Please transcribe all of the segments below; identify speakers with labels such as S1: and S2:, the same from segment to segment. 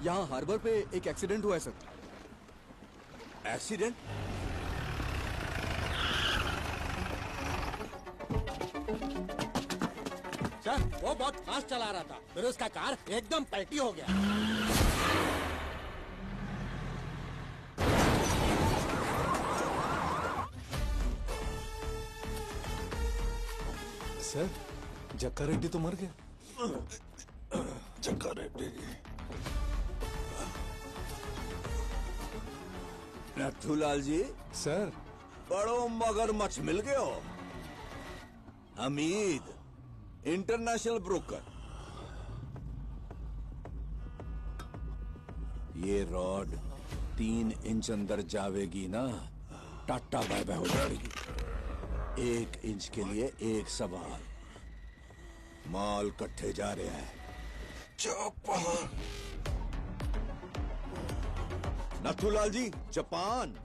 S1: यहाँ हार्बर पे एक एक्सीडेंट हुआ है सर।
S2: एक्सीडेंट?
S3: सर वो बहुत फास्ट चला रहा था, फिर उसका कार एकदम पलटी हो गया।
S4: सर जक्का रेड्डी तो मर गया।
S2: जक्का रेड्डी नथुलाल जी,
S4: सर
S2: बड़ो मगरमच्छ मिल गए हो। Hamid international broker. ये रॉड 3 इंच अंदर जावेगी ना, टाटा बाय बाय हो जाएगी। 1 इंच के लिए एक सवाल, माल कट्ठे जा रहा है। जापान। नथुलाल जी, जापान।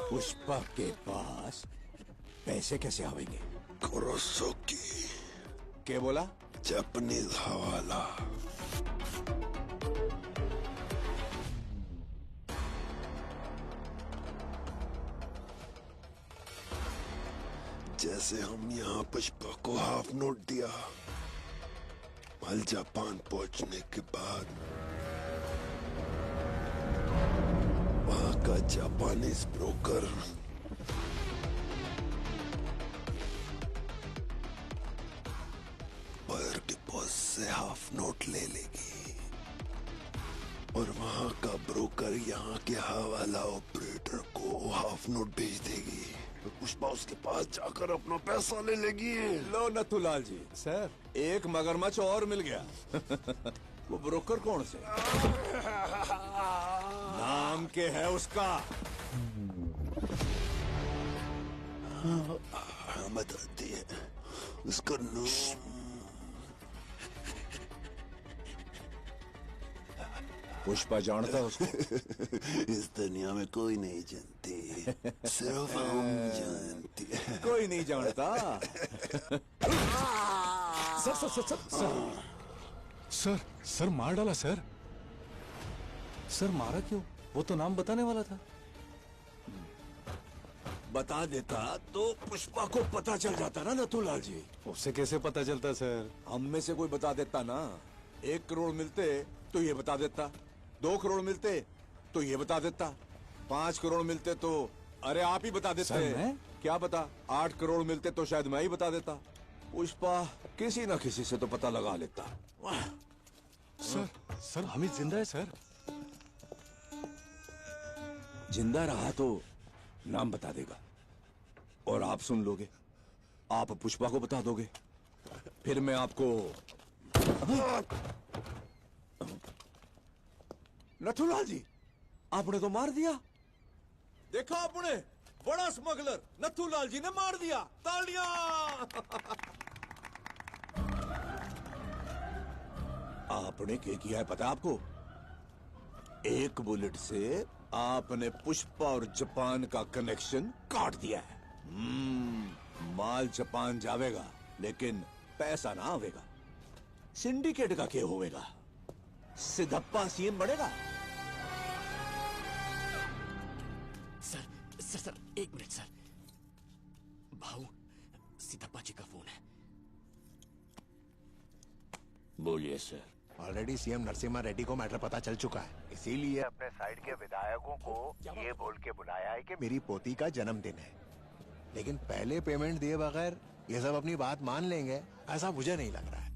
S2: पुष्पा के पास पैसे कैसे आवेंगे?
S5: कुरोसाकी।
S2: क्या बोला?
S5: जापानीज हवाला। जैसे हम यहाँ पुष्पा को हाफ नोट दिया, माल जापान पहुंचने के बाद वहां का जापानीज ब्रोकर वायर डिपॉजिट से हाफ नोट ले लेगी और वहां का ब्रोकर यहाँ के हवाला ऑपरेटर को हाफ नोट भेज देगी। पुष्पा उसके पास जाकर अपना पैसा ले लेगी।
S2: लो नथुलाल जी,
S4: सर
S2: एक मगरमच्छ और मिल गया। वो ब्रोकर कौन से? नाम के है उसका?
S5: बताती है उसका नाम।
S2: पुष्पा जानता है उसको?
S5: इस दुनिया में कोई नहीं जानती, सिर्फ हम जानती है।
S2: कोई नहीं जानता।
S4: Sir sir sir sir sir sir sir मार डाला सर। सर मारा क्यों? वो तो नाम बताने वाला था।
S2: बता देता तो पुष्पा को पता चल जाता ना नथुलाल जी।
S4: उसे कैसे पता चलता सर?
S2: हम में से कोई बता देता ना। 1 करोड़ मिलते तो ये बता देता, 2 करोड़ मिलते तो ये बता देता, 5 करोड़ मिलते तो अरे आप ही बता देते।
S4: सर, मैं?
S2: क्या पता 8 करोड़ मिलते तो शायद मैं ही बता देता। पुष्पा किसी न किसी से तो पता लगा लेता।
S4: सर सर हमीद जिंदा है सर।
S2: जिंदा रहा तो नाम बता देगा और आप सुन लोगे। आप पुष्पा को बता दोगे, फिर मैं आपको। नथुलाल जी, आपने तो मार दिया। देखा आपने, बड़ा स्मगलर नथुलाल जी ने मार दिया। तालियां। आपने क्या किया है पता है आपको? एक बुलेट से आपने पुष्पा और जापान का कनेक्शन काट दिया है। माल जापान जावेगा लेकिन पैसा ना आवेगा। सिंडिकेट का क्या होवेगा? सिद्धप्पा सीएम बनेगा।
S3: Sir sir sir 1 minute sir. भाऊ, सिद्धप्पा जी का फोन है।
S2: बोलिए sir.
S6: Already CM Narasimha Reddy को मैटर पता चल चुका है, इसीलिए अपने साइड के विधायकों को ये बोल के बुलाया है कि मेरी पोती का जन्मदिन है, लेकिन पहले पेमेंट दिए बगैर ये सब अपनी बात मान लेंगे ऐसा मुझे नहीं लग रहा है।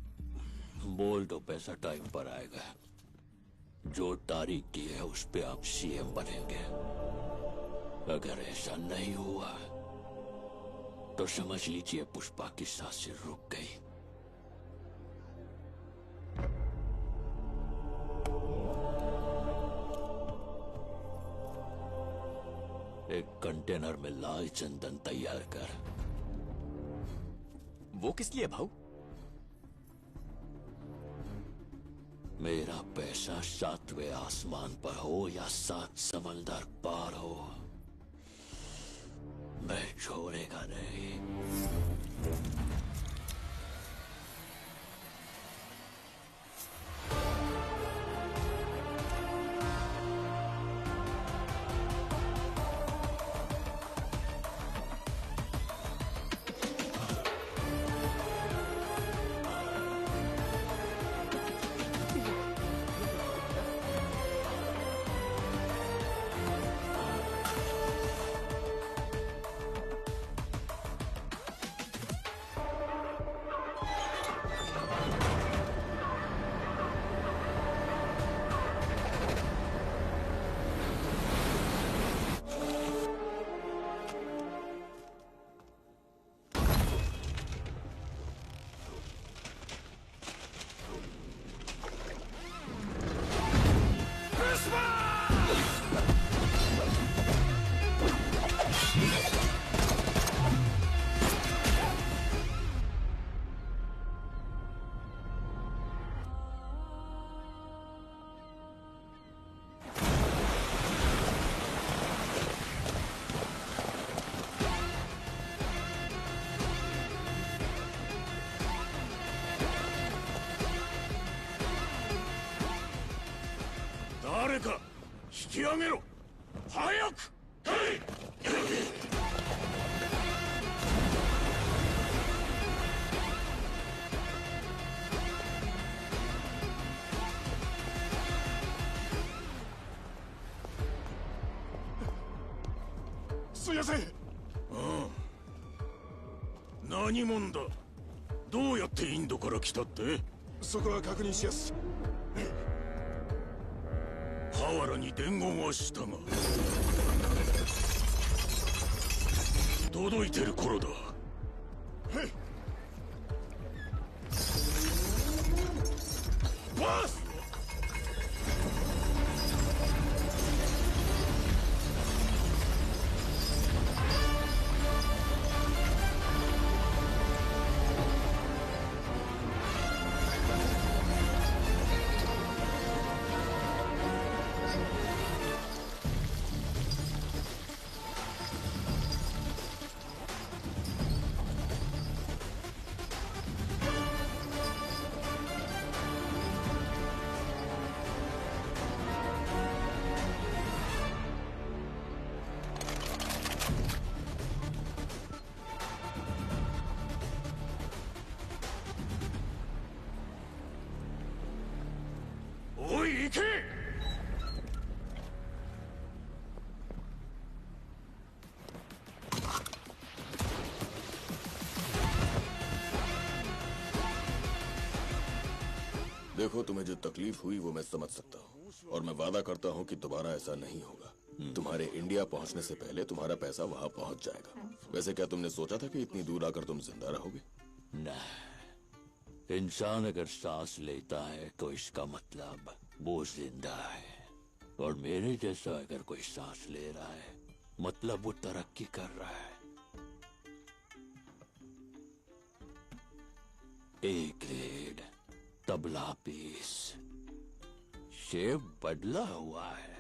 S7: बोल दो पैसा टाइम पर आएगा। जो तारीख की है उस पे आप सीएम बनेंगे। अगर ऐसा नहीं हुआ तो समझ लीजिए पुष्पा की सांसें रुक गई। एक कंटेनर में लाल चंदन तैयार कर।
S3: वो किस लिए भाऊ?
S7: मेरा पैसा 7वें आसमान पर हो या 7 समंदर पार हो, मैं छोड़ेगा नहीं। 誰か引き上げろ。早く。
S6: すいません。
S7: 何者だ。どうやってインドから来たって。
S6: そこは確認しやす。
S7: ハワラに伝言はしたが届いてる頃だ。バス。おい行け。
S5: देखो, तुम्हें जो तकलीफ हुई वो मैं समझ सकता हूँ और मैं वादा करता हूँ कि दोबारा ऐसा नहीं होगा। तुम्हारे इंडिया पहुँचने से पहले तुम्हारा पैसा वहाँ पहुँच जाएगा। वैसे क्या तुमने सोचा था कि इतनी दूर आकर तुम जिंदा रहोगे?
S7: नहीं, इंसान अगर सांस लेता है तो इसका मतलब वो जिंदा है, और मेरे जैसा अगर कोई सांस ले रहा है मतलब वो तरक्की कर रहा है। A grade tabla piece, shape बदला हुआ है,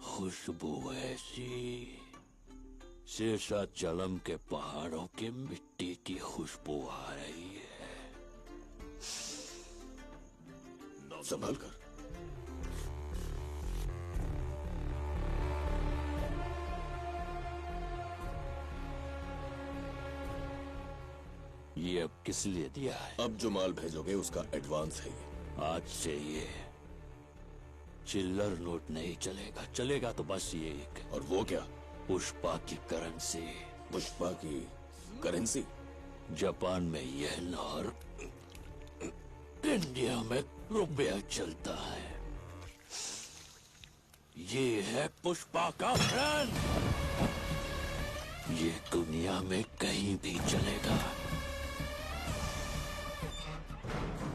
S7: खुशबू ऐसी शेषाचलम के पहाड़ों की मिट्टी की खुशबू आ रही है।
S5: संभाल कर।
S7: ये अब किस लिए दिया है?
S5: अब जो माल भेजोगे उसका एडवांस है ये।
S7: आज से ये चिल्लर नोट नहीं चलेगा, चलेगा तो बस ये एक।
S5: और वो क्या?
S7: पुष्पा की करेंसी।
S5: पुष्पा की करेंसी?
S7: जापान में येन और इंडिया में रुपया चलता है। ये है पुष्पा का ब्रांड, ये दुनिया में कहीं भी चलेगा।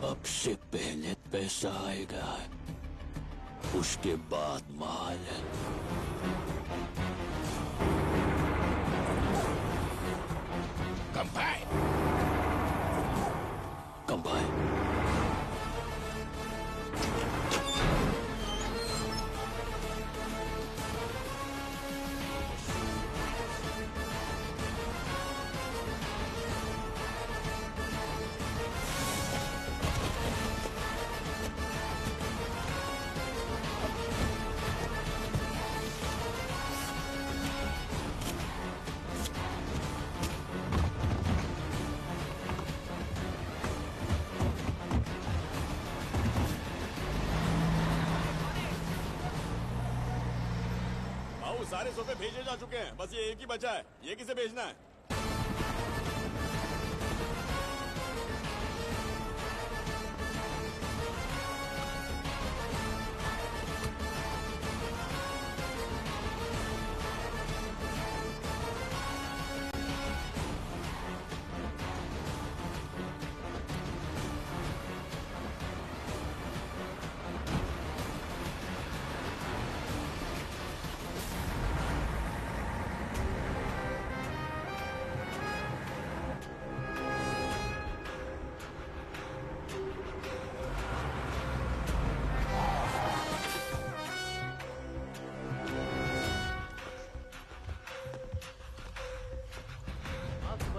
S7: अब से पहले पैसा आएगा, उसके बाद माल। Combine combine.
S8: सारे सोफे भेजे जा चुके हैं, बस ये एक ही बचा है। ये किसे भेजना है?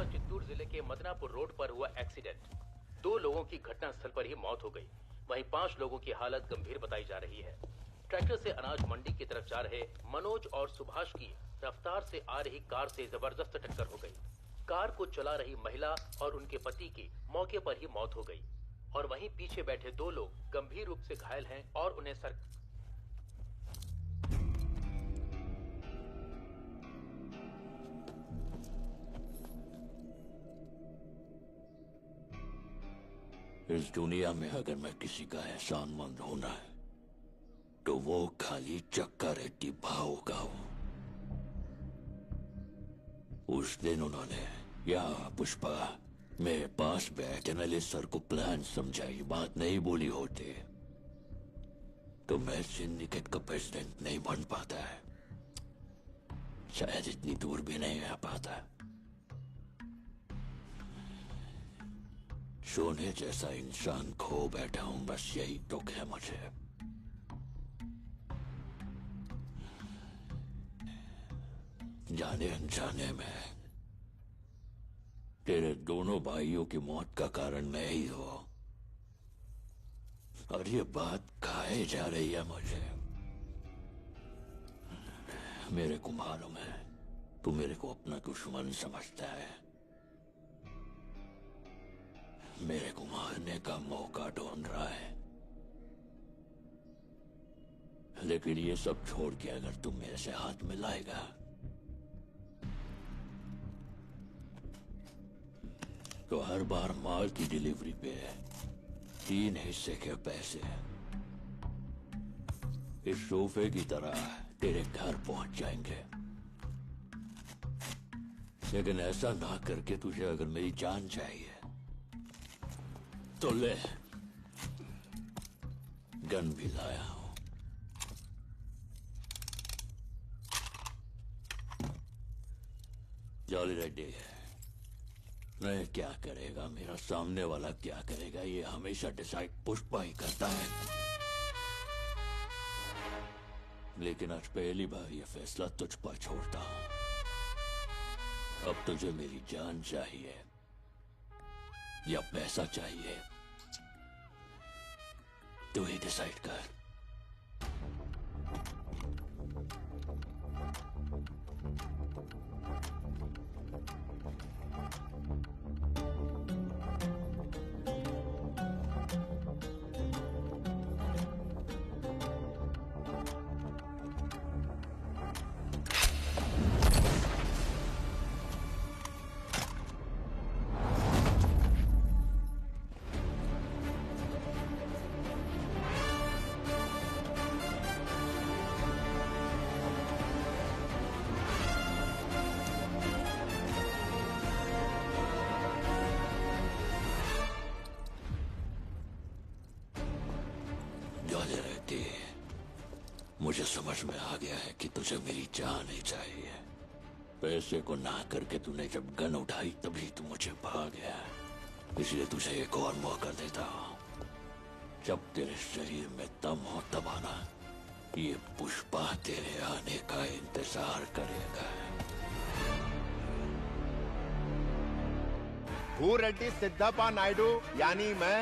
S9: चित्तूर जिले के मदनापुर रोड पर हुआ एक्सीडेंट। 2 लोगों की घटनास्थल पर ही मौत हो गई। वहीं 5 लोगों की हालत गंभीर बताई जा रही है। ट्रैक्टर से अनाज मंडी की तरफ जा रहे मनोज और सुभाष की रफ्तार से आ रही कार से जबरदस्त टक्कर हो गई। कार को चला रही महिला और उनके पति की मौके पर ही मौत हो गई और वहीं पीछे बैठे 2 लोग गंभीर रूप से घायल हैं और उन्हें
S7: इस दुनिया में अगर मैं किसी का एहसानमंद होना है तो वो खाली चक्का रेड्डी भाव का हो। उस दिन उन्होंने या पुष्पा मेरे पास बैठने सर को प्लान समझाई, बात नहीं बोली होते तो मैं सिंडिकेट का प्रेसिडेंट नहीं बन पाता है, शायद इतनी दूर भी नहीं आ पाता। सोने जैसा इंसान खो बैठा हूं, बस यही दुख है मुझे। जाने अनजाने में तेरे दोनों भाइयों की मौत का कारण मैं ही हूं और ये बात खाए जा रही है मुझे। मेरे को मालूम है तू मेरे को अपना दुश्मन समझता है, मेरे को मारने का मौका ढूंढ रहा है, लेकिन ये सब छोड़ के अगर तू मेरे से हाथ मिलाएगा तो हर बार माल की डिलीवरी पे 3 हिस्से के पैसे इस सोफे की तरह तेरे घर पहुंच जाएंगे। लेकिन ऐसा ना करके तुझे अगर मेरी जान चाहिए तो ले, गन भी लाया हूं। जॉली रेड्डी मैं क्या करेगा, मेरा सामने वाला क्या करेगा, ये हमेशा डिसाइड पुष्पा ही करता है। लेकिन आज पहली बार ये फैसला तुझ पर छोड़ता हूं। अब तुझे मेरी जान चाहिए या पैसा चाहिए, तू ही डिसाइड कर। मुझे समझ में आ गया है कि तुझे मेरी जान ही चाहिए। पैसे को ना करके तूने जब गन उठाई तभी तू मुझे भाग गया, इसलिए तुझे एक और मौका देता हूं। जब तेरे शरीर में दम हो तब आना, ये पुष्पा तेरे आने का इंतजार करेगा।
S6: हूँ रेड्डी सिद्धप्पा नायडू यानी मैं